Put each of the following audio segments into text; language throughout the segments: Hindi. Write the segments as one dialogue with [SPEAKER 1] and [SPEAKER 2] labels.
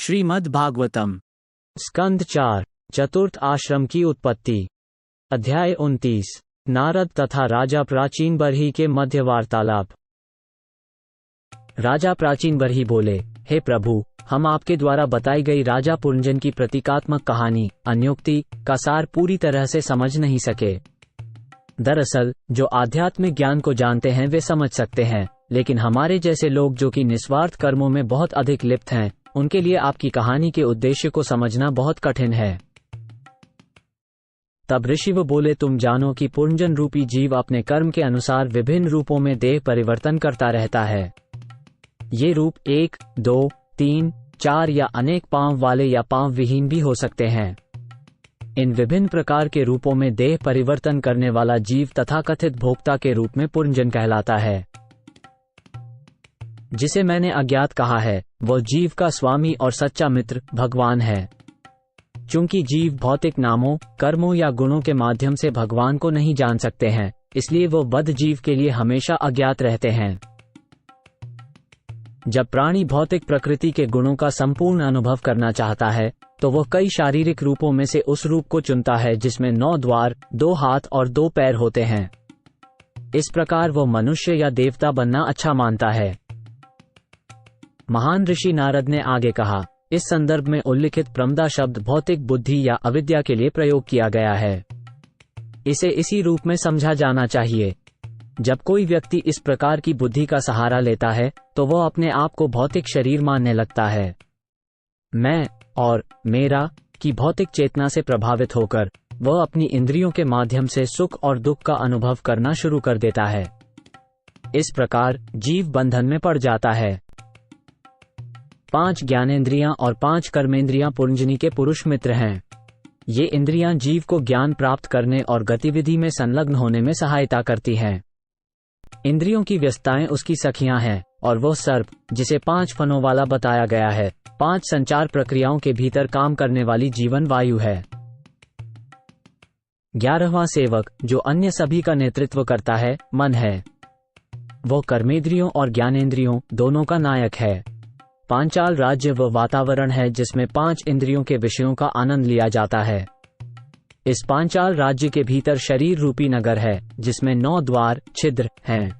[SPEAKER 1] श्रीमद् भागवतम
[SPEAKER 2] स्कंद 4 चतुर्थ आश्रम की उत्पत्ति। अध्याय 29 नारद तथा राजा प्राचीन बरही के मध्य वार्तालाप। राजा प्राचीन बरही बोले, हे प्रभु, हम आपके द्वारा बताई गई राजा पुरंजन की प्रतीकात्मक कहानी अन्योक्ति का सार पूरी तरह से समझ नहीं सके। दरअसल जो आध्यात्मिक ज्ञान को जानते हैं वे समझ सकते हैं, लेकिन हमारे जैसे लोग जो कि निस्वार्थ कर्मों में बहुत अधिक लिप्त हैं, उनके लिए आपकी कहानी के उद्देश्य को समझना बहुत कठिन है। तब ऋषिव बोले, तुम जानो कि पुरंजन रूपी जीव अपने कर्म के अनुसार विभिन्न रूपों में देह परिवर्तन करता रहता है। ये रूप 1, 2, 3, 4 या अनेक पांव वाले या पांव विहीन भी हो सकते हैं। इन विभिन्न प्रकार के रूपों में देह परिवर्तन करने वाला जीव तथाकथित भोक्ता के रूप में पुरंजन कहलाता है। जिसे मैंने अज्ञात कहा है, वह जीव का स्वामी और सच्चा मित्र भगवान है। चूंकि जीव भौतिक नामों, कर्मों या गुणों के माध्यम से भगवान को नहीं जान सकते हैं, इसलिए वो बद्ध जीव के लिए हमेशा अज्ञात रहते हैं। जब प्राणी भौतिक प्रकृति के गुणों का संपूर्ण अनुभव करना चाहता है, तो वह कई शारीरिक रूपों में से उस रूप को चुनता है जिसमें 9 द्वार, 2 हाथ और 2 पैर होते हैं। इस प्रकार वह मनुष्य या देवता बनना अच्छा मानता है। महान ऋषि नारद ने आगे कहा, इस संदर्भ में उल्लिखित प्रमदा शब्द भौतिक बुद्धि या अविद्या के लिए प्रयोग किया गया है। इसे इसी रूप में समझा जाना चाहिए। जब कोई व्यक्ति इस प्रकार की बुद्धि का सहारा लेता है, तो वह अपने आप को भौतिक शरीर मानने लगता है। मैं और मेरा की भौतिक चेतना से प्रभावित होकर वह अपनी इंद्रियों के माध्यम से सुख और दुख का अनुभव करना शुरू कर देता है। इस प्रकार जीव बंधन में पड़ जाता है। 5 ज्ञानेंद्रियां और 5 कर्मेंद्रियां पुरंजनी के पुरुष मित्र हैं। ये इंद्रियां जीव को ज्ञान प्राप्त करने और गतिविधि में संलग्न होने में सहायता करती हैं। इंद्रियों की व्यस्तताएं उसकी सखियां हैं, और वह सर्प, जिसे 5 फनों वाला बताया गया है, 5 संचार प्रक्रियाओं के भीतर काम करने वाली जीवन वायु है। 11वां सेवक, जो अन्य सभी का नेतृत्व करता है, मन है। वह कर्मेंद्रियों और ज्ञानेंद्रियों दोनों का नायक है। पांचाल राज्य वह वातावरण है जिसमें 5 इंद्रियों के विषयों का आनंद लिया जाता है। इस पांचाल राज्य के भीतर शरीर रूपी नगर है, जिसमें 9 द्वार, छिद्र हैं।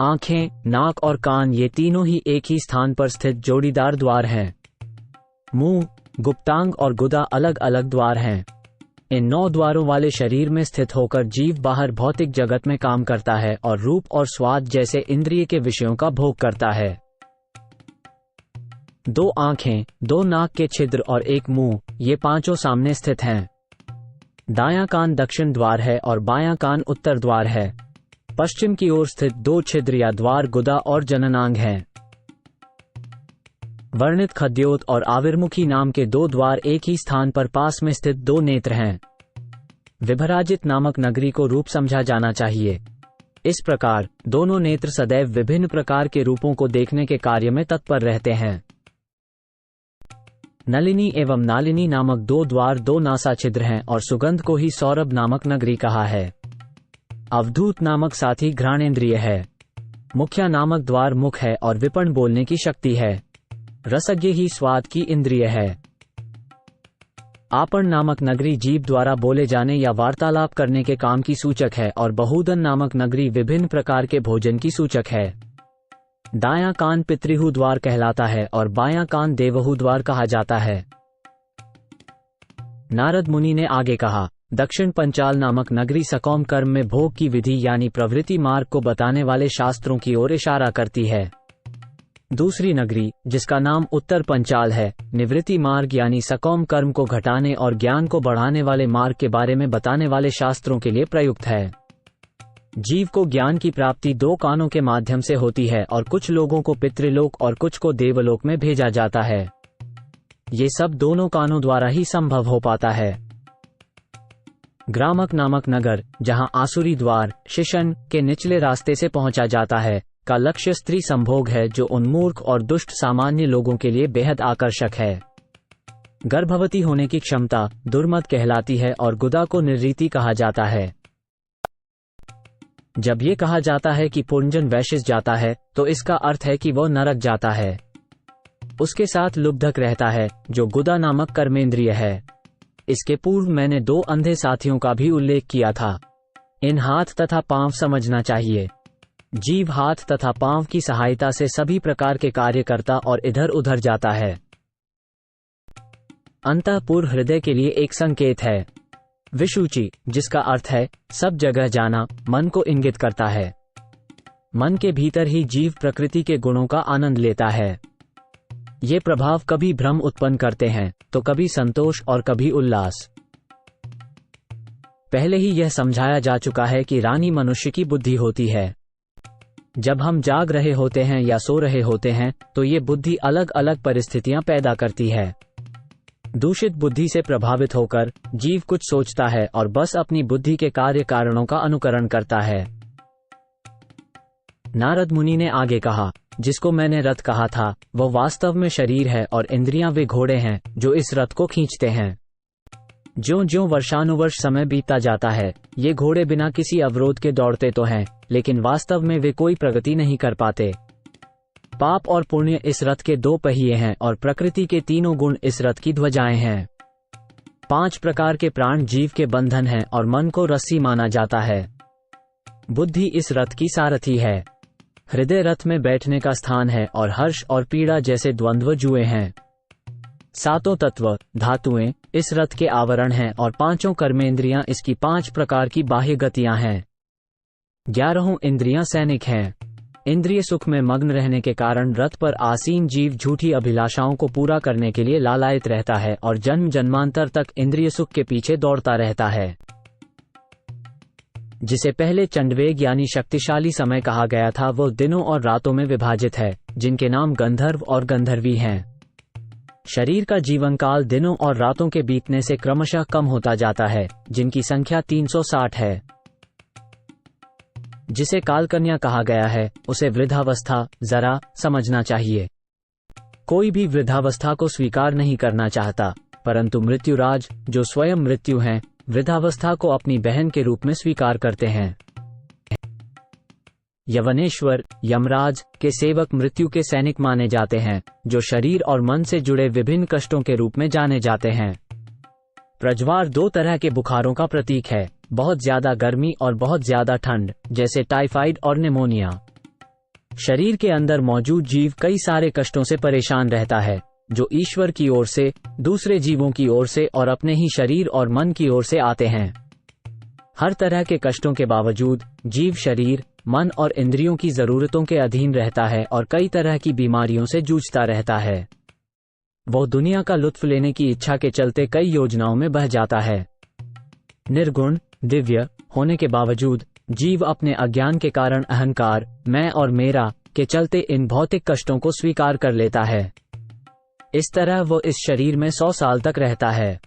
[SPEAKER 2] आंखें, नाक और कान ये तीनों ही एक ही स्थान पर स्थित जोड़ीदार द्वार हैं। मुंह, गुप्तांग और गुदा अलग अलग द्वार हैं। इन 9 द्वारों वाले शरीर में स्थित होकर जीव बाहर भौतिक जगत में काम करता है और रूप और स्वाद जैसे इंद्रिय के विषयों का भोग करता है। 2 आंखें, 2 नाक के छिद्र और 1 मुंह, ये पांचों सामने स्थित हैं। दायां कान दक्षिण द्वार है और बायां कान उत्तर द्वार है। पश्चिम की ओर स्थित 2 छिद्र या द्वार गुदा और जननांग हैं। वर्णित खद्योत और आविर्मुखी नाम के 2 द्वार एक ही स्थान पर पास में स्थित 2 नेत्र हैं। विभराजित नामक नगरी को रूप समझा जाना चाहिए। इस प्रकार दोनों नेत्र सदैव विभिन्न प्रकार के रूपों को देखने के कार्य में तत्पर रहते हैं। नलिनी एवं नालिनी नामक 2 द्वार 2 नासा छिद्र हैं और सुगंध को ही सौरभ नामक नगरी कहा है। अवधूत नामक साथी घ्राणेंद्रिय है। मुख्या नामक द्वार मुख है और विपण बोलने की शक्ति है। रसज्ञ ही स्वाद की इंद्रिय है। आपण नामक नगरी जीव द्वारा बोले जाने या वार्तालाप करने के काम की सूचक है और बहुदन नामक नगरी विभिन्न प्रकार के भोजन की सूचक है। दायां कान पितृहु द्वार कहलाता है और बायां कान देवहु द्वार कहा जाता है। नारद मुनि ने आगे कहा, दक्षिण पंचाल नामक नगरी सकौम कर्म में भोग की विधि यानी प्रवृत्ति मार्ग को बताने वाले शास्त्रों की ओर इशारा करती है। दूसरी नगरी, जिसका नाम उत्तर पंचाल है, निवृत्ति मार्ग यानी सकौम कर्म को घटाने और ज्ञान को बढ़ाने वाले मार्ग के बारे में बताने वाले शास्त्रों के लिए प्रयुक्त है। जीव को ज्ञान की प्राप्ति 2 कानों के माध्यम से होती है और कुछ लोगों को पितृलोक और कुछ को देवलोक में भेजा जाता है। ये सब दोनों कानों द्वारा ही संभव हो पाता है। ग्रामक नामक नगर, जहां आसुरी द्वार शिशन के निचले रास्ते से पहुंचा जाता है, का लक्ष्य स्त्री संभोग है, जो उन्मूर्ख और दुष्ट सामान्य लोगों के लिए बेहद आकर्षक है। गर्भवती होने की क्षमता दुर्मत कहलाती है और गुदा को निर्रीति कहा जाता है। जब ये कहा जाता है कि पुरंजन वैश्य जाता है, तो इसका अर्थ है कि वह नरक जाता है। उसके साथ लुब्धक रहता है जो गुदा नामक कर्मेंद्रिय है। इसके पूर्व मैंने 2 अंधे साथियों का भी उल्लेख किया था। इन हाथ तथा पांव समझना चाहिए। जीव हाथ तथा पांव की सहायता से सभी प्रकार के कार्य करता और इधर उधर जाता है। अंतःपुर हृदय के लिए एक संकेत है। विशुचि, जिसका अर्थ है सब जगह जाना, मन को इंगित करता है। मन के भीतर ही जीव प्रकृति के गुणों का आनंद लेता है। ये प्रभाव कभी भ्रम उत्पन्न करते हैं तो कभी संतोष और कभी उल्लास। पहले ही यह समझाया जा चुका है कि रानी मनुष्य की बुद्धि होती है। जब हम जाग रहे होते हैं या सो रहे होते हैं तो ये बुद्धि अलग अलग परिस्थितियां पैदा करती है। दूषित बुद्धि से प्रभावित होकर जीव कुछ सोचता है और बस अपनी बुद्धि के कार्य कारणों का अनुकरण करता है। नारद मुनि ने आगे कहा, जिसको मैंने रथ कहा था वह वास्तव में शरीर है और इंद्रियां वे घोड़े हैं जो इस रथ को खींचते हैं। ज्यों-ज्यों वर्षानुवर्ष समय बीतता जाता है ये घोड़े बिना किसी अवरोध के दौड़ते तो हैं, लेकिन वास्तव में वे कोई प्रगति नहीं कर पाते। पाप और पुण्य इस रथ के 2 पहिए हैं और प्रकृति के 3 गुण इस रथ की ध्वजाएं हैं। 5 प्रकार के प्राण जीव के बंधन हैं और मन को रस्सी माना जाता है। बुद्धि इस रथ की सारथी है। हृदय रथ में बैठने का स्थान है और हर्ष और पीड़ा जैसे द्वंद्व जुए हैं। 7 तत्व धातुएं इस रथ के आवरण हैं और 5 कर्मेंद्रियां इसकी 5 प्रकार की बाह्य गतियां हैं। 11 इंद्रियां सैनिक हैं। इंद्रिय सुख में मग्न रहने के कारण रथ पर आसीन जीव झूठी अभिलाषाओं को पूरा करने के लिए लालायित रहता है और जन्म जन्मांतर तक इंद्रिय सुख के पीछे दौड़ता रहता है। जिसे पहले चंडवेग यानी शक्तिशाली समय कहा गया था वो दिनों और रातों में विभाजित है, जिनके नाम गंधर्व और गंधर्वी हैं। शरीर का जीवन काल दिनों और रातों के बीतने से क्रमशः कम होता जाता है, जिनकी संख्या 360 है। जिसे कालकन्या कहा गया है उसे वृद्धावस्था जरा समझना चाहिए। कोई भी वृद्धावस्था को स्वीकार नहीं करना चाहता, परंतु मृत्युराज जो स्वयं मृत्यु हैं वृद्धावस्था को अपनी बहन के रूप में स्वीकार करते हैं। यवनेश्वर यमराज के सेवक मृत्यु के सैनिक माने जाते हैं, जो शरीर और मन से जुड़े विभिन्न कष्टों के रूप में जाने जाते हैं। प्रज्वार 2 तरह के बुखारों का प्रतीक है, बहुत ज्यादा गर्मी और बहुत ज्यादा ठंड, जैसे टाइफाइड और निमोनिया। शरीर के अंदर मौजूद जीव कई सारे कष्टों से परेशान रहता है, जो ईश्वर की ओर से, दूसरे जीवों की ओर से और अपने ही शरीर और मन की ओर से आते हैं। हर तरह के कष्टों के बावजूद जीव शरीर, मन और इंद्रियों की जरूरतों के अधीन रहता है और कई तरह की बीमारियों से जूझता रहता है। वो दुनिया का लुत्फ लेने की इच्छा के चलते कई योजनाओं में बह जाता है। निर्गुण दिव्य होने के बावजूद जीव अपने अज्ञान के कारण अहंकार, मैं और मेरा के चलते इन भौतिक कष्टों को स्वीकार कर लेता है। इस तरह वो इस शरीर में 100 साल तक रहता है।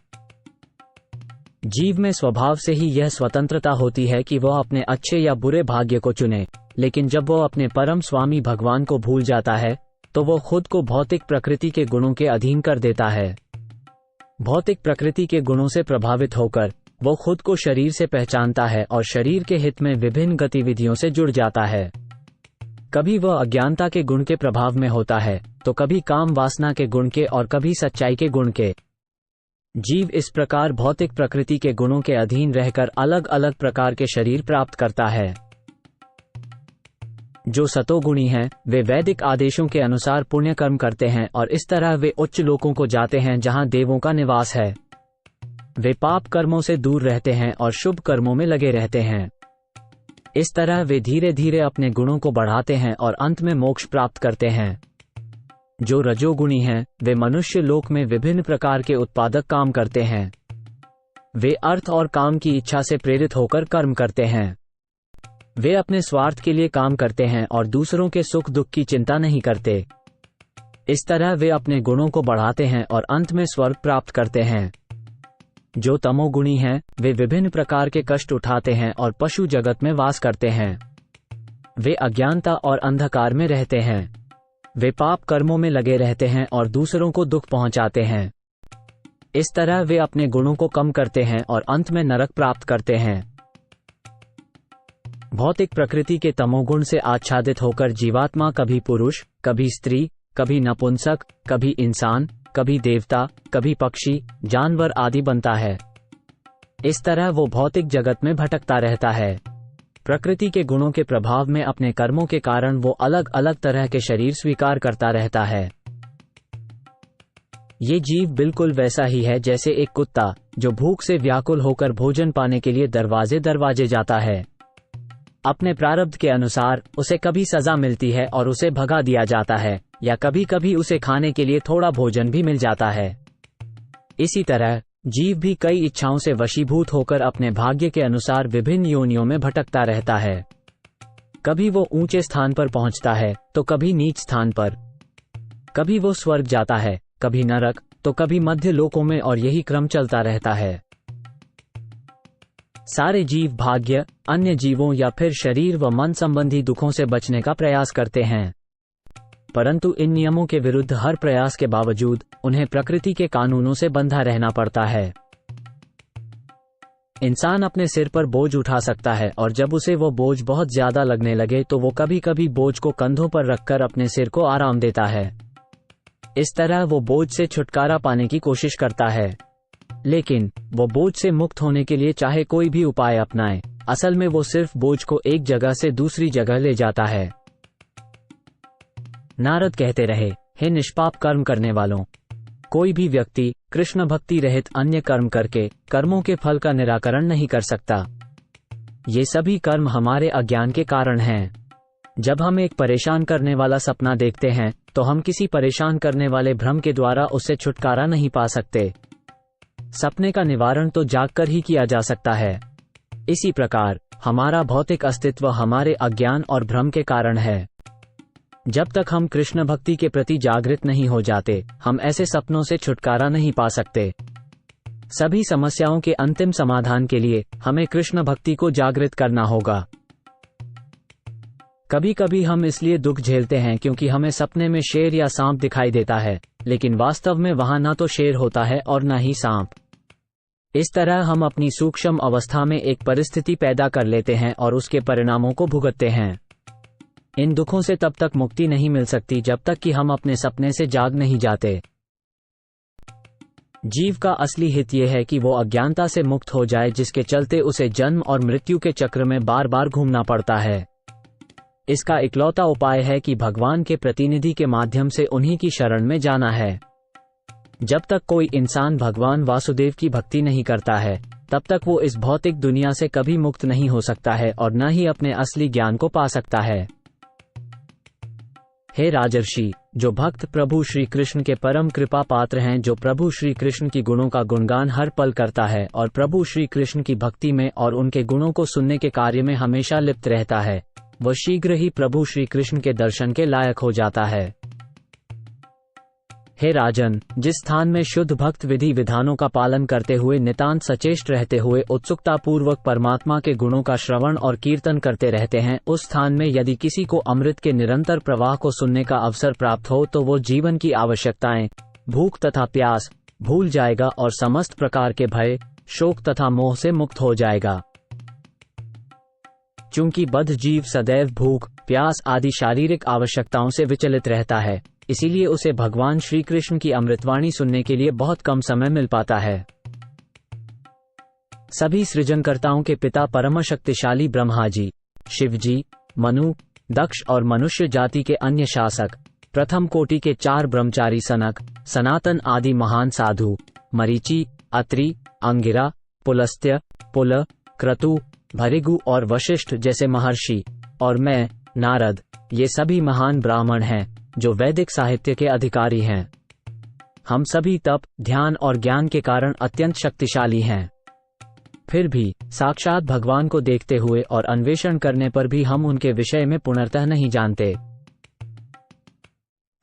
[SPEAKER 2] जीव में स्वभाव से ही यह स्वतंत्रता होती है कि वह अपने अच्छे या बुरे भाग्य को चुने, लेकिन जब वह अपने परम स्वामी भगवान को भूल जाता है तो वो खुद को भौतिक प्रकृति के गुणों के अधीन कर देता है। भौतिक प्रकृति के गुणों से प्रभावित होकर वो खुद को शरीर से पहचानता है और शरीर के हित में विभिन्न गतिविधियों से जुड़ जाता है। कभी वह अज्ञानता के गुण के प्रभाव में होता है तो कभी काम वासना के गुण के और कभी सच्चाई के गुण के। जीव इस प्रकार भौतिक प्रकृति के गुणों के अधीन रहकर अलग अलग प्रकार के शरीर प्राप्त करता है। जो सतोगुणी हैं वे वैदिक आदेशों के अनुसार पुण्य कर्म करते हैं और इस तरह वे उच्च लोकों को जाते हैं जहां देवों का निवास है। वे पाप कर्मों से दूर रहते हैं और शुभ कर्मों में लगे रहते हैं। इस तरह वे धीरे धीरे अपने गुणों को बढ़ाते हैं और अंत में मोक्ष प्राप्त करते हैं। जो रजोगुणी हैं वे मनुष्य लोक में विभिन्न प्रकार के उत्पादक काम करते हैं। वे अर्थ और काम की इच्छा से प्रेरित होकर कर्म करते हैं। वे अपने स्वार्थ के लिए काम करते हैं और दूसरों के सुख दुख की चिंता नहीं करते। इस तरह वे अपने गुणों को बढ़ाते हैं और अंत में स्वर्ग प्राप्त करते हैं। जो तमोगुणी हैं वे विभिन्न प्रकार के कष्ट उठाते हैं और पशु जगत में वास करते हैं। वे अज्ञानता और अंधकार में रहते हैं। वे पाप कर्मों में लगे रहते हैं और दूसरों को दुख पहुंचाते हैं। इस तरह वे अपने गुणों को कम करते हैं और अंत में नरक प्राप्त करते हैं। भौतिक प्रकृति के तमोगुण से आच्छादित होकर जीवात्मा कभी पुरुष, कभी स्त्री, कभी नपुंसक, कभी इंसान, कभी देवता, कभी पक्षी, जानवर आदि बनता है। इस तरह वो भौतिक जगत में भटकता रहता है। प्रकृति के गुणों के प्रभाव में अपने कर्मों के कारण वो अलग अलग तरह के शरीर स्वीकार करता रहता है। ये जीव बिल्कुल वैसा ही है जैसे एक कुत्ता जो भूख से व्याकुल होकर भोजन पाने के लिए दरवाजे दरवाजे जाता है। अपने प्रारब्ध के अनुसार उसे कभी सजा मिलती है और उसे भगा दिया जाता है, या कभी कभी उसे खाने के लिए थोड़ा भोजन भी मिल जाता है। इसी तरह जीव भी कई इच्छाओं से वशीभूत होकर अपने भाग्य के अनुसार विभिन्न योनियों में भटकता रहता है। कभी वो ऊंचे स्थान पर पहुंचता है तो कभी नीच स्थान पर, कभी वो स्वर्ग जाता है, कभी नरक, तो कभी मध्य लोकों में, और यही क्रम चलता रहता है। सारे जीव भाग्य, अन्य जीवों या फिर शरीर व मन संबंधी दुखों से बचने का प्रयास करते हैं, परंतु इन नियमों के विरुद्ध हर प्रयास के बावजूद उन्हें प्रकृति के कानूनों से बंधा रहना पड़ता है। इंसान अपने सिर पर बोझ उठा सकता है, और जब उसे वो बोझ बहुत ज्यादा लगने लगे तो वो कभी कभी बोझ को कंधों पर रखकर अपने सिर को आराम देता है। इस तरह वो बोझ से छुटकारा पाने की कोशिश करता है, लेकिन वो बोझ से मुक्त होने के लिए चाहे कोई भी उपाय अपनाए, असल में वो सिर्फ बोझ को एक जगह से दूसरी जगह ले जाता है। नारद कहते रहे, हे निष्पाप कर्म करने वालों, कोई भी व्यक्ति कृष्ण भक्ति रहित अन्य कर्म करके कर्मों के फल का निराकरण नहीं कर सकता। ये सभी कर्म हमारे अज्ञान के कारण हैं। जब हम एक परेशान करने वाला सपना देखते हैं तो हम किसी परेशान करने वाले भ्रम के द्वारा उससे छुटकारा नहीं पा सकते। सपने का निवारण तो जागकर ही किया जा सकता है। इसी प्रकार हमारा भौतिक अस्तित्व हमारे अज्ञान और भ्रम के कारण है। जब तक हम कृष्ण भक्ति के प्रति जागृत नहीं हो जाते, हम ऐसे सपनों से छुटकारा नहीं पा सकते। सभी समस्याओं के अंतिम समाधान के लिए हमें कृष्ण भक्ति को जागृत करना होगा। कभी कभी हम इसलिए दुख झेलते हैं क्योंकि हमें सपने में शेर या सांप दिखाई देता है, लेकिन वास्तव में वहां न तो शेर होता है और न ही सांप। इस तरह हम अपनी सूक्ष्म अवस्था में एक परिस्थिति पैदा कर लेते हैं और उसके परिणामों को भुगतते हैं। इन दुखों से तब तक मुक्ति नहीं मिल सकती जब तक कि हम अपने सपने से जाग नहीं जाते। जीव का असली हित यह है कि वो अज्ञानता से मुक्त हो जाए, जिसके चलते उसे जन्म और मृत्यु के चक्र में बार बार घूमना पड़ता है। इसका इकलौता उपाय है कि भगवान के प्रतिनिधि के माध्यम से उन्हीं की शरण में जाना है। जब तक कोई इंसान भगवान वासुदेव की भक्ति नहीं करता है, तब तक वो इस भौतिक दुनिया से कभी मुक्त नहीं हो सकता है और न ही अपने असली ज्ञान को पा सकता है। हे राजर्षि, जो भक्त प्रभु श्री कृष्ण के परम कृपा पात्र हैं, जो प्रभु श्री कृष्ण की गुणों का गुणगान हर पल करता है और प्रभु श्री कृष्ण की भक्ति में और उनके गुणों को सुनने के कार्य में हमेशा लिप्त रहता है, वह शीघ्र ही प्रभु श्री कृष्ण के दर्शन के लायक हो जाता है। हे राजन, जिस स्थान में शुद्ध भक्त विधि विधानों का पालन करते हुए नितांत सचेष्ट रहते हुए उत्सुकता पूर्वक परमात्मा के गुणों का श्रवण और कीर्तन करते रहते हैं, उस स्थान में यदि किसी को अमृत के निरंतर प्रवाह को सुनने का अवसर प्राप्त हो तो वो जीवन की आवश्यकताएं, भूख तथा प्यास भूल जाएगा और समस्त प्रकार के भय, शोक तथा मोह से मुक्त हो जाएगा। चूंकि बद्ध जीव सदैव भूख, प्यास आदि शारीरिक आवश्यकताओं से विचलित रहता है, इसीलिए उसे भगवान श्री कृष्ण की अमृतवाणी सुनने के लिए बहुत कम समय मिल पाता है। सभी सृजनकर्ताओं के पिता परम शक्तिशाली ब्रह्मा जी, शिव जी, मनु, दक्ष और मनुष्य जाति के अन्य शासक, प्रथम कोटि के 4 ब्रह्मचारी सनक, सनातन आदि महान साधु, मरीचि, अत्रि, अंगिरा, पुलस्त्य, पुल, क्रतु, भृगु और वशिष्ठ जैसे महर्षि, और मैं नारद, ये सभी महान ब्राह्मण हैं जो वैदिक साहित्य के अधिकारी हैं। हम सभी तप, ध्यान और ज्ञान के कारण अत्यंत शक्तिशाली हैं। फिर भी साक्षात भगवान को देखते हुए और अन्वेषण करने पर भी हम उनके विषय में पूर्णतः नहीं जानते।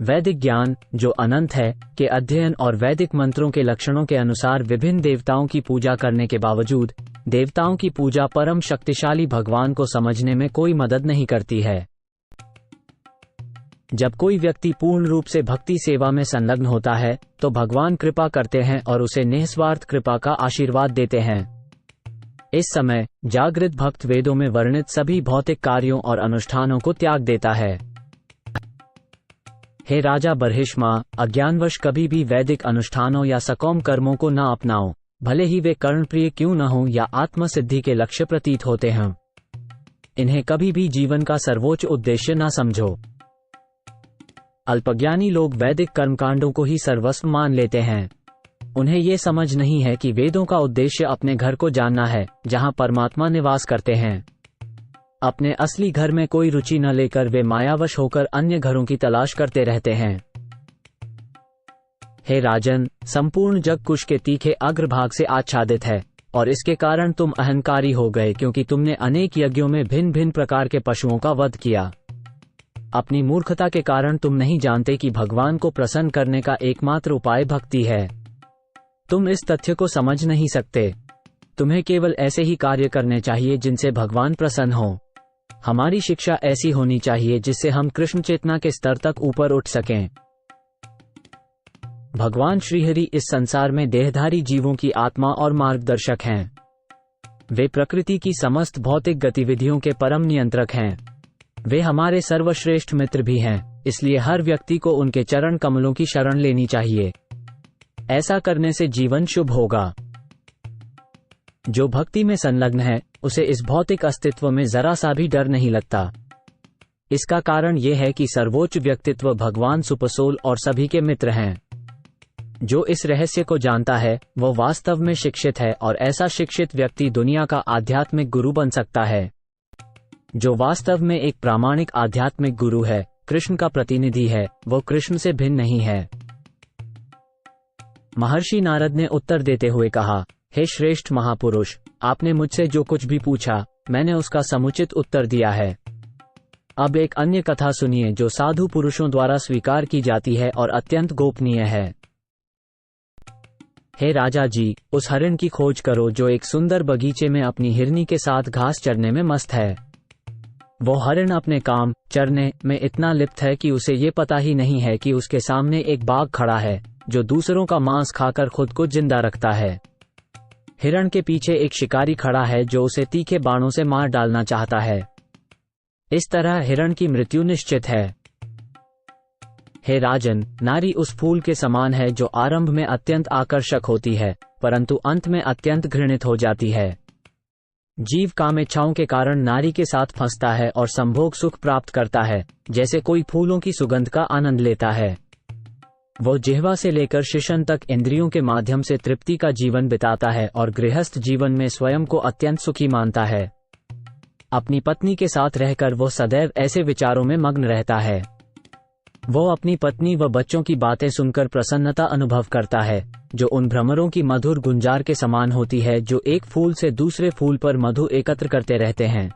[SPEAKER 2] वैदिक ज्ञान, जो अनंत है, के अध्ययन और वैदिक मंत्रों के लक्षणों के अनुसार विभिन्न देवताओं की पूजा करने के बावजूद देवताओं की पूजा परम शक्तिशाली भगवान को समझने में कोई मदद नहीं करती है। जब कोई व्यक्ति पूर्ण रूप से भक्ति सेवा में संलग्न होता है तो भगवान कृपा करते हैं और उसे निस्वार्थ कृपा का आशीर्वाद देते हैं। इस समय जागृत भक्त वेदों में वर्णित सभी भौतिक कार्यों और अनुष्ठानों को त्याग देता है। हे राजा बर्हिष्मा, अज्ञानवश कभी भी वैदिक अनुष्ठानों या सकाम कर्मों को न अपनाओ, भले ही वे कर्णप्रिय क्यों न हों या आत्मसिद्धि के लक्ष्य प्रतीत होते हैं। इन्हें कभी भी जीवन का सर्वोच्च उद्देश्य न समझो। अल्पज्ञानी लोग वैदिक कर्मकांडों को ही सर्वस्व मान लेते हैं। उन्हें ये समझ नहीं है कि वेदों का उद्देश्य अपने घर को जानना है, जहां परमात्मा निवास करते हैं। अपने असली घर में कोई रुचि न लेकर वे मायावश होकर अन्य घरों की तलाश करते रहते हैं। हे राजन, संपूर्ण जग कुश के तीखे अग्रभाग से आच्छादित है, और इसके कारण तुम अहंकारी हो गए, क्योंकि तुमने अनेक यज्ञों में भिन्न भिन्न प्रकार के पशुओं का वध किया। अपनी मूर्खता के कारण तुम नहीं जानते कि भगवान को प्रसन्न करने का एकमात्र उपाय भक्ति है। तुम इस तथ्य को समझ नहीं सकते। तुम्हें केवल ऐसे ही कार्य करने चाहिए जिनसे भगवान प्रसन्न हो। हमारी शिक्षा ऐसी होनी चाहिए जिससे हम कृष्ण चेतना के स्तर तक ऊपर उठ सकें। भगवान श्रीहरि इस संसार में देहधारी जीवों की आत्मा और मार्गदर्शक हैं। वे प्रकृति की समस्त भौतिक गतिविधियों के परम नियंत्रक हैं। वे हमारे सर्वश्रेष्ठ मित्र भी हैं, इसलिए हर व्यक्ति को उनके चरण कमलों की शरण लेनी चाहिए। ऐसा करने से जीवन शुभ होगा। जो भक्ति में संलग्न है, उसे इस भौतिक अस्तित्व में जरा सा भी डर नहीं लगता। इसका कारण यह है कि सर्वोच्च व्यक्तित्व भगवान सुपसोल और सभी के मित्र हैं। जो इस रहस्य को जानता है, वो वास्तव में शिक्षित है, और ऐसा शिक्षित व्यक्ति दुनिया का आध्यात्मिक गुरु बन सकता है। जो वास्तव में एक प्रामाणिक आध्यात्मिक गुरु है, कृष्ण का प्रतिनिधि है, वो कृष्ण से भिन्न नहीं है। महर्षि नारद ने उत्तर देते हुए कहा, हे श्रेष्ठ महापुरुष, आपने मुझसे जो कुछ भी पूछा, मैंने उसका समुचित उत्तर दिया है। अब एक अन्य कथा सुनिए जो साधु पुरुषों द्वारा स्वीकार की जाती है और अत्यंत गोपनीय है। हे राजा जी, उस हरिण की खोज करो जो एक सुंदर बगीचे में अपनी हिरनी के साथ घास चरने में मस्त है। वो हरिण अपने काम चरने में इतना लिप्त है कि उसे ये पता ही नहीं है कि उसके सामने एक बाघ खड़ा है जो दूसरों का मांस खाकर खुद को जिंदा रखता है। हिरण के पीछे एक शिकारी खड़ा है जो उसे तीखे बाणों से मार डालना चाहता है। इस तरह हिरण की मृत्यु निश्चित है। हे राजन, नारी उस फूल के समान है जो आरंभ में अत्यंत आकर्षक होती है, परंतु अंत में अत्यंत घृणित हो जाती है। जीव कामेच्छाओं के कारण नारी के साथ फंसता है और संभोग सुख प्राप्त करता है, जैसे कोई फूलों की सुगंध का आनंद लेता है। वो जिह्वा से लेकर शिशन तक इंद्रियों के माध्यम से तृप्ति का जीवन बिताता है और गृहस्थ जीवन में स्वयं को अत्यंत सुखी मानता है। अपनी पत्नी के साथ रहकर वो सदैव ऐसे विचारों में मग्न रहता है। वो अपनी पत्नी व बच्चों की बातें सुनकर प्रसन्नता अनुभव करता है, जो उन भ्रमरों की मधुर गुंजार के समान होती है जो एक फूल से दूसरे फूल पर मधु एकत्र करते रहते हैं।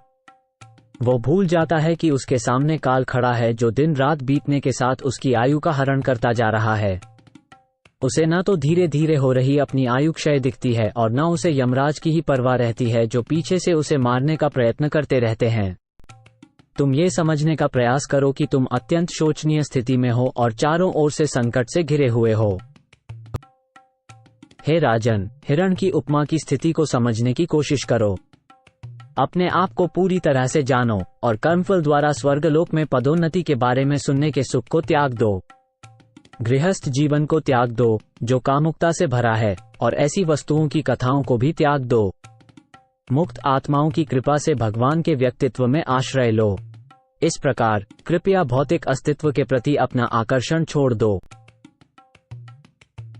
[SPEAKER 2] वो भूल जाता है कि उसके सामने काल खड़ा है जो दिन रात बीतने के साथ उसकी आयु का हरण करता जा रहा है। उसे न तो धीरे धीरे हो रही अपनी आयु क्षय दिखती है और न उसे यमराज की ही परवाह रहती है जो पीछे से उसे मारने का प्रयत्न करते रहते हैं। तुम ये समझने का प्रयास करो कि तुम अत्यंत शोचनीय स्थिति में हो और चारों ओर से संकट से घिरे हुए हो। हे राजन, हिरण की उपमा की स्थिति को समझने की कोशिश करो। अपने आप को पूरी तरह से जानो और कर्मफल द्वारा स्वर्गलोक में पदोन्नति के बारे में सुनने के सुख को त्याग दो। गृहस्थ जीवन को त्याग दो जो कामुकता से भरा है, और ऐसी वस्तुओं की कथाओं को भी त्याग दो। मुक्त आत्माओं की कृपा से भगवान के व्यक्तित्व में आश्रय लो। इस प्रकार कृपया भौतिक अस्तित्व के प्रति अपना आकर्षण छोड़ दो।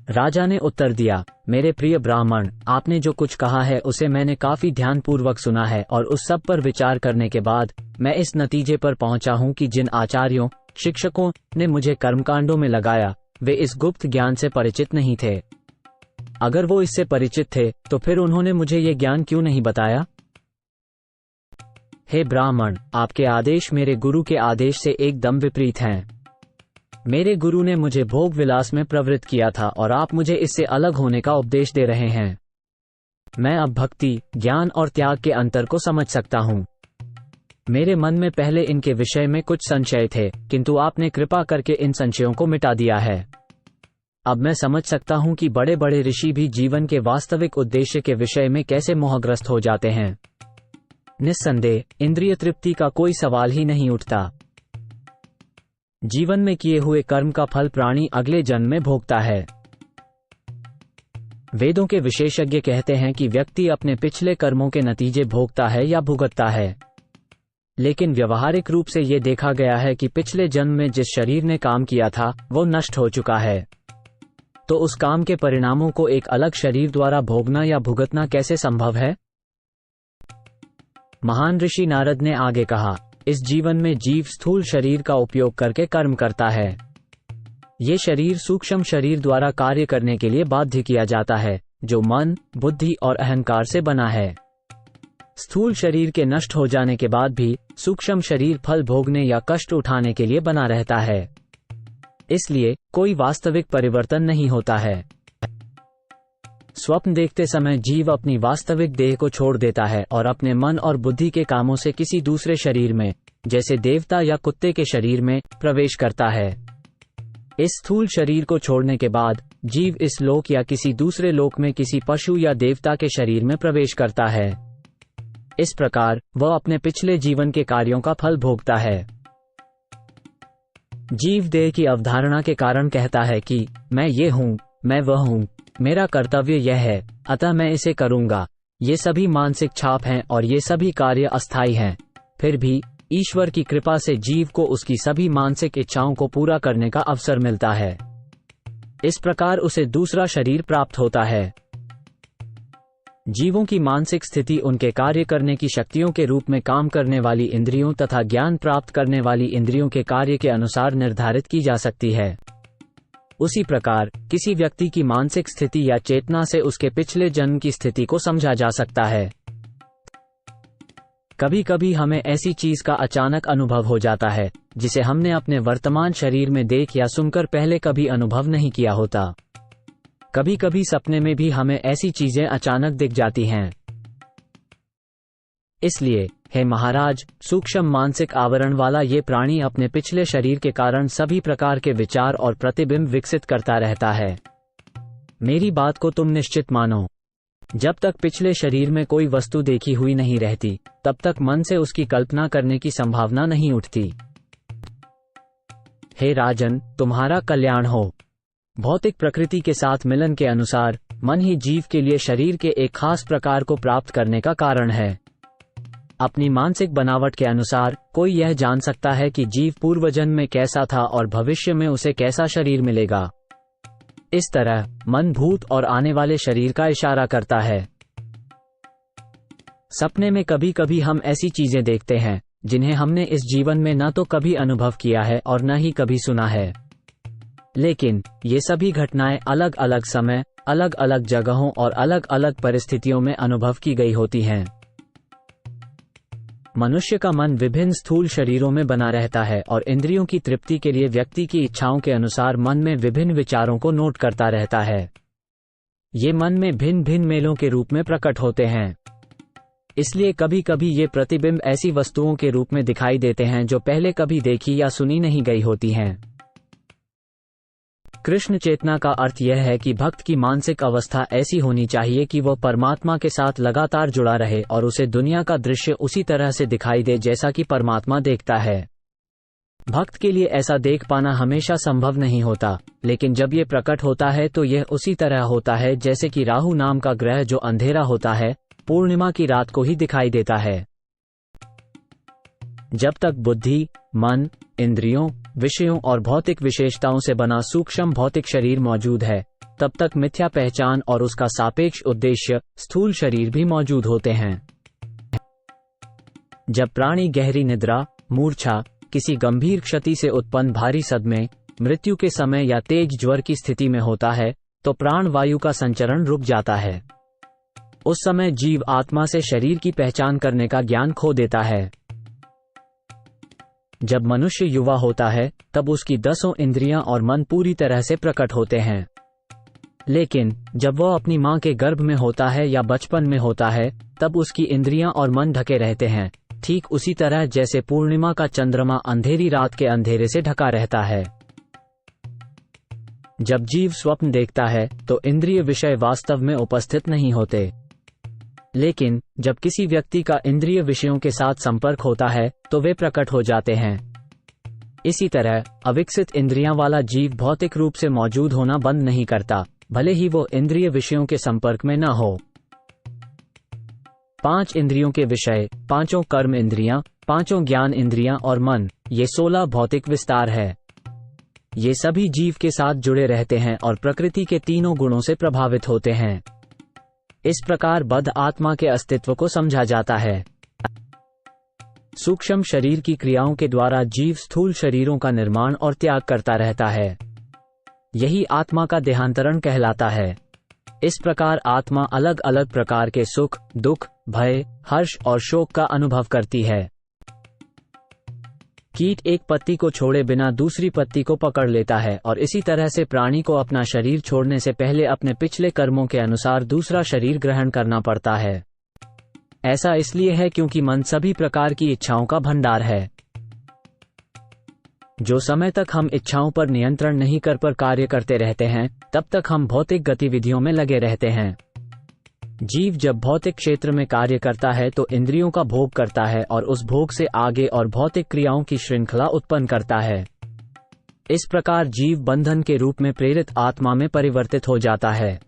[SPEAKER 2] राजा ने उत्तर दिया, मेरे प्रिय ब्राह्मण, आपने जो कुछ कहा है उसे मैंने काफी ध्यानपूर्वक सुना है, और उस सब पर विचार करने के बाद मैं इस नतीजे पर पहुंचा हूं कि जिन आचार्यों शिक्षकों ने मुझे कर्मकांडों में लगाया, वे इस गुप्त ज्ञान से परिचित नहीं थे। अगर वो इससे परिचित थे तो फिर उन्होंने मुझे ये ज्ञान क्यों नहीं बताया? हे ब्राह्मण, आपके आदेश मेरे गुरु के आदेश से एकदम विपरीत हैं। मेरे गुरु ने मुझे भोग विलास में प्रवृत्त किया था और आप मुझे इससे अलग होने का उपदेश दे रहे हैं। मैं अब भक्ति, ज्ञान और त्याग के अंतर को समझ सकता हूँ। मेरे मन में पहले इनके विषय में कुछ संशय थे, किंतु आपने कृपा करके इन संशयों को मिटा दिया है। अब मैं समझ सकता हूँ कि बड़े बड़े ऋषि भी जीवन के वास्तविक उद्देश्य के विषय में कैसे मोहग्रस्त हो जाते हैं। निस्संदेह इंद्रिय तृप्ति का कोई सवाल ही नहीं उठता। जीवन में किए हुए कर्म का फल प्राणी अगले जन्म में भोगता है। वेदों के विशेषज्ञ कहते हैं कि व्यक्ति अपने पिछले कर्मों के नतीजे भोगता है या भुगतता है, लेकिन व्यवहारिक रूप से ये देखा गया है कि पिछले जन्म में जिस शरीर ने काम किया था वो नष्ट हो चुका है, तो उस काम के परिणामों को एक अलग शरीर द्वारा भोगना या भुगतना कैसे संभव है? महान ऋषि नारद ने आगे कहा, इस जीवन में जीव स्थूल शरीर का उपयोग करके कर्म करता है। ये शरीर सूक्ष्म शरीर द्वारा कार्य करने के लिए बाध्य किया जाता है, जो मन, बुद्धि और अहंकार से बना है। स्थूल शरीर के नष्ट हो जाने के बाद भी सूक्ष्म शरीर फल भोगने या कष्ट उठाने के लिए बना रहता है, इसलिए कोई वास्तविक परिवर्तन नहीं होता है। स्वप्न देखते समय जीव अपनी वास्तविक देह को छोड़ देता है और अपने मन और बुद्धि के कामों से किसी दूसरे शरीर में, जैसे देवता या कुत्ते के शरीर में, प्रवेश करता है। इस स्थूल शरीर को छोड़ने के बाद जीव इस लोक या किसी दूसरे लोक में किसी पशु या देवता के शरीर में प्रवेश करता है। इस प्रकार वह अपने पिछले जीवन के कार्यों का फल भोगता है। जीव देह की अवधारणा के कारण कहता है कि मैं ये हूँ, मैं वह हूँ, मेरा कर्तव्य यह है, अतः मैं इसे करूँगा। ये सभी मानसिक छाप हैं और ये सभी कार्य अस्थायी हैं। फिर भी ईश्वर की कृपा से जीव को उसकी सभी मानसिक इच्छाओं को पूरा करने का अवसर मिलता है। इस प्रकार उसे दूसरा शरीर प्राप्त होता है। जीवों की मानसिक स्थिति उनके कार्य करने की शक्तियों के रूप में काम करने वाली इंद्रियों तथा ज्ञान प्राप्त करने वाली इंद्रियों के कार्य के अनुसार निर्धारित की जा सकती है। उसी प्रकार किसी व्यक्ति की मानसिक स्थिति या चेतना से उसके पिछले जन्म की स्थिति को समझा जा सकता है। कभी कभी हमें ऐसी चीज का अचानक अनुभव हो जाता है जिसे हमने अपने वर्तमान शरीर में देख या सुनकर पहले कभी अनुभव नहीं किया होता। कभी कभी सपने में भी हमें ऐसी चीजें अचानक दिख जाती हैं। इसलिए हे महाराज, सूक्ष्म मानसिक आवरण वाला ये प्राणी अपने पिछले शरीर के कारण सभी प्रकार के विचार और प्रतिबिंब विकसित करता रहता है। मेरी बात को तुम निश्चित मानो। जब तक पिछले शरीर में कोई वस्तु देखी हुई नहीं रहती, तब तक मन से उसकी कल्पना करने की संभावना नहीं उठती। हे राजन, तुम्हारा कल्याण हो। भौतिक प्रकृति के साथ मिलन के अनुसार मन ही जीव के लिए शरीर के एक खास प्रकार को प्राप्त करने का कारण है। अपनी मानसिक बनावट के अनुसार कोई यह जान सकता है कि जीव पूर्व जन्म में कैसा था और भविष्य में उसे कैसा शरीर मिलेगा। इस तरह मन भूत और आने वाले शरीर का इशारा करता है। सपने में कभी कभी हम ऐसी चीजें देखते हैं जिन्हें हमने इस जीवन में न तो कभी अनुभव किया है और न ही कभी सुना है, लेकिन ये सभी घटनाएं अलग अलग समय, अलग अलग जगहों और अलग अलग परिस्थितियों में अनुभव की गई होती हैं। मनुष्य का मन विभिन्न स्थूल शरीरों में बना रहता है और इंद्रियों की तृप्ति के लिए व्यक्ति की इच्छाओं के अनुसार मन में विभिन्न विचारों को नोट करता रहता है। ये मन में भिन्न भिन्न मेलों के रूप में प्रकट होते हैं। इसलिए कभी कभी ये प्रतिबिंब ऐसी वस्तुओं के रूप में दिखाई देते हैं जो पहले कभी देखी या सुनी नहीं गई होती हैं। कृष्ण चेतना का अर्थ यह है कि भक्त की मानसिक अवस्था ऐसी होनी चाहिए कि वह परमात्मा के साथ लगातार जुड़ा रहे और उसे दुनिया का दृश्य उसी तरह से दिखाई दे जैसा कि परमात्मा देखता है। भक्त के लिए ऐसा देख पाना हमेशा संभव नहीं होता, लेकिन जब ये प्रकट होता है तो यह उसी तरह होता है जैसे कि राहु नाम का ग्रह जो अंधेरा होता है, पूर्णिमा की रात को ही दिखाई देता है। जब तक बुद्धि, मन, इंद्रियों, विषयों और भौतिक विशेषताओं से बना सूक्ष्म भौतिक शरीर मौजूद है, तब तक मिथ्या पहचान और उसका सापेक्ष उद्देश्य स्थूल शरीर भी मौजूद होते हैं। जब प्राणी गहरी निद्रा, मूर्छा, किसी गंभीर क्षति से उत्पन्न भारी सदमे, मृत्यु के समय या तेज ज्वर की स्थिति में होता है, तो प्राण वायु का संचरण रुक जाता है। उस समय जीव आत्मा से शरीर की पहचान करने का ज्ञान खो देता है। जब मनुष्य युवा होता है तब उसकी 10 इंद्रियां और मन पूरी तरह से प्रकट होते हैं, लेकिन जब वह अपनी मां के गर्भ में होता है या बचपन में होता है तब उसकी इंद्रियां और मन ढके रहते हैं, ठीक उसी तरह जैसे पूर्णिमा का चंद्रमा अंधेरी रात के अंधेरे से ढका रहता है। जब जीव स्वप्न देखता है तो इंद्रिय विषय वास्तव में उपस्थित नहीं होते, लेकिन जब किसी व्यक्ति का इंद्रिय विषयों के साथ संपर्क होता है तो वे प्रकट हो जाते हैं। इसी तरह अविकसित इंद्रियां वाला जीव भौतिक रूप से मौजूद होना बंद नहीं करता, भले ही वो इंद्रिय विषयों के संपर्क में न हो। 5 इंद्रियों के विषय, 5 कर्म इंद्रियां, 5 ज्ञान इंद्रियां और मन, ये 16 भौतिक विस्तार है। ये सभी जीव के साथ जुड़े रहते हैं और प्रकृति के तीनों गुणों से प्रभावित होते हैं। इस प्रकार बद्ध आत्मा के अस्तित्व को समझा जाता है। सूक्ष्म शरीर की क्रियाओं के द्वारा जीव स्थूल शरीरों का निर्माण और त्याग करता रहता है। यही आत्मा का देहांतरण कहलाता है। इस प्रकार आत्मा अलग अलग प्रकार के सुख, दुख, भय, हर्ष और शोक का अनुभव करती है। कीट एक पत्ती को छोड़े बिना दूसरी पत्ती को पकड़ लेता है और इसी तरह से प्राणी को अपना शरीर छोड़ने से पहले अपने पिछले कर्मों के अनुसार दूसरा शरीर ग्रहण करना पड़ता है। ऐसा इसलिए है क्योंकि मन सभी प्रकार की इच्छाओं का भंडार है। जो समय तक हम इच्छाओं पर नियंत्रण नहीं कर पर कार्य करते रहते हैं, तब तक हम भौतिक गतिविधियों में लगे रहते हैं। जीव जब भौतिक क्षेत्र में कार्य करता है तो इंद्रियों का भोग करता है और उस भोग से आगे और भौतिक क्रियाओं की श्रृंखला उत्पन्न करता है। इस प्रकार जीव बंधन के रूप में प्रेरित आत्मा में परिवर्तित हो जाता है।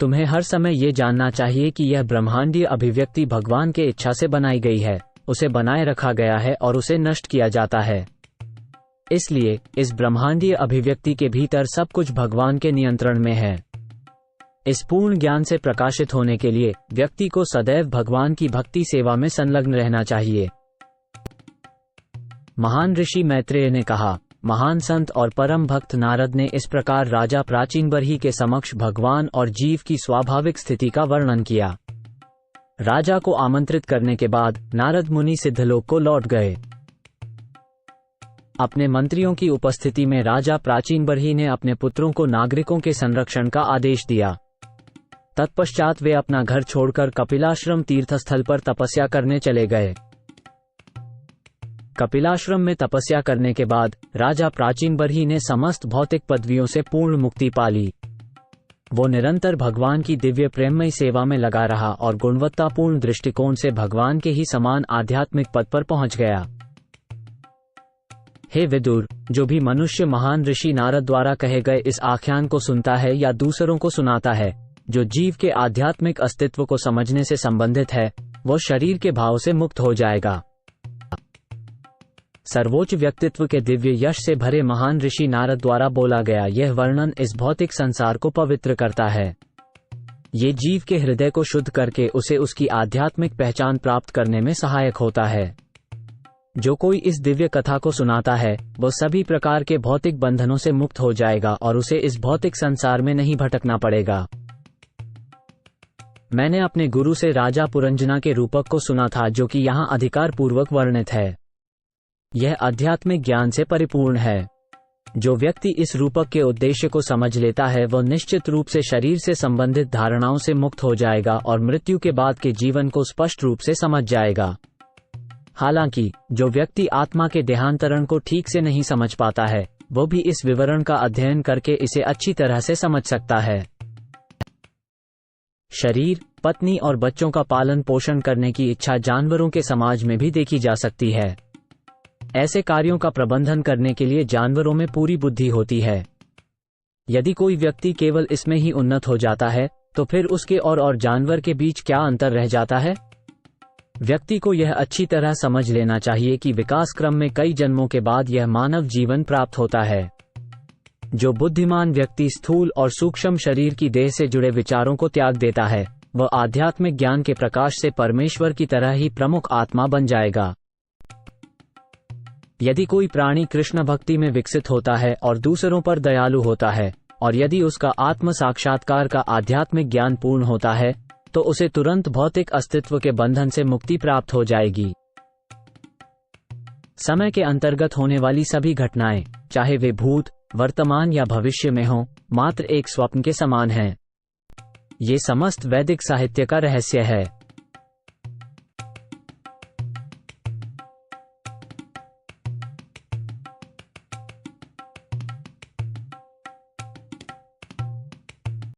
[SPEAKER 2] तुम्हें हर समय ये जानना चाहिए कि यह ब्रह्मांडीय अभिव्यक्ति भगवान के इच्छा से बनाई गई है, उसे बनाए रखा गया है और उसे नष्ट किया जाता है। इसलिए इस ब्रह्मांडीय अभिव्यक्ति के भीतर सब कुछ भगवान के नियंत्रण में है। इस पूर्ण ज्ञान से प्रकाशित होने के लिए व्यक्ति को सदैव भगवान की भक्ति सेवा में संलग्न रहना चाहिए। महान ऋषि मैत्रेय ने कहा, महान संत और परम भक्त नारद ने इस प्रकार राजा प्राचीन बरही के समक्ष भगवान और जीव की स्वाभाविक स्थिति का वर्णन किया। राजा को आमंत्रित करने के बाद नारद मुनि सिद्धलोक को लौट गए। अपने मंत्रियों की उपस्थिति में राजा प्राचीन बरही ने अपने पुत्रों को नागरिकों के संरक्षण का आदेश दिया। तत्पश्चात वे अपना घर छोड़कर कपिलाश्रम तीर्थस्थल पर तपस्या करने चले गए। कपिलाश्रम में तपस्या करने के बाद राजा प्राचीन बरही ने समस्त भौतिक पदवियों से पूर्ण मुक्ति पा ली। वो निरंतर भगवान की दिव्य प्रेममयी सेवा में लगा रहा और गुणवत्तापूर्ण दृष्टिकोण से भगवान के ही समान आध्यात्मिक पद पर पहुंच गया। हे विदुर, जो भी मनुष्य महान ऋषि नारद द्वारा कहे गए इस आख्यान को सुनता है या दूसरों को सुनाता है, जो जीव के आध्यात्मिक अस्तित्व को समझने से संबंधित है, वो शरीर के भाव से मुक्त हो जाएगा। सर्वोच्च व्यक्तित्व के दिव्य यश से भरे महान ऋषि नारद द्वारा बोला गया यह वर्णन इस भौतिक संसार को पवित्र करता है। ये जीव के हृदय को शुद्ध करके उसे उसकी आध्यात्मिक पहचान प्राप्त करने में सहायक होता है। जो कोई इस दिव्य कथा को सुनाता है, वो सभी प्रकार के भौतिक बंधनों से मुक्त हो जाएगा और उसे इस भौतिक संसार में नहीं भटकना पड़ेगा। मैंने अपने गुरु से राजा पुरंजना के रूपक को सुना था, जो कि यहाँ अधिकार पूर्वक वर्णित है। यह आध्यात्मिक ज्ञान से परिपूर्ण है। जो व्यक्ति इस रूपक के उद्देश्य को समझ लेता है, वह निश्चित रूप से शरीर से संबंधित धारणाओं से मुक्त हो जाएगा और मृत्यु के बाद के जीवन को स्पष्ट रूप से समझ जाएगा। हालांकि जो व्यक्ति आत्मा के देहांतरण को ठीक से नहीं समझ पाता है, वो भी इस विवरण का अध्ययन करके इसे अच्छी तरह से समझ सकता है। शरीर, पत्नी और बच्चों का पालन पोषण करने की इच्छा जानवरों के समाज में भी देखी जा सकती है। ऐसे कार्यों का प्रबंधन करने के लिए जानवरों में पूरी बुद्धि होती है। यदि कोई व्यक्ति केवल इसमें ही उन्नत हो जाता है, तो फिर उसके और जानवर के बीच क्या अंतर रह जाता है? व्यक्ति को यह अच्छी तरह समझ लेना चाहिए कि विकास क्रम में कई जन्मों के बाद यह मानव जीवन प्राप्त होता है। जो बुद्धिमान व्यक्ति स्थूल और सूक्ष्म शरीर की देह से जुड़े विचारों को त्याग देता है, वह आध्यात्मिक ज्ञान के प्रकाश से परमेश्वर की तरह ही प्रमुख आत्मा बन जाएगा। यदि कोई प्राणी कृष्ण भक्ति में विकसित होता है और दूसरों पर दयालु होता है, और यदि उसका आत्म साक्षात्कार का आध्यात्मिक ज्ञान पूर्ण होता है, तो उसे तुरंत भौतिक अस्तित्व के बंधन से मुक्ति प्राप्त हो जाएगी। समय के अंतर्गत होने वाली सभी घटनाएं, चाहे वे भूत, वर्तमान या भविष्य में हों, मात्र एक स्वप्न के समान हैं। ये समस्त वैदिक साहित्य का रहस्य है।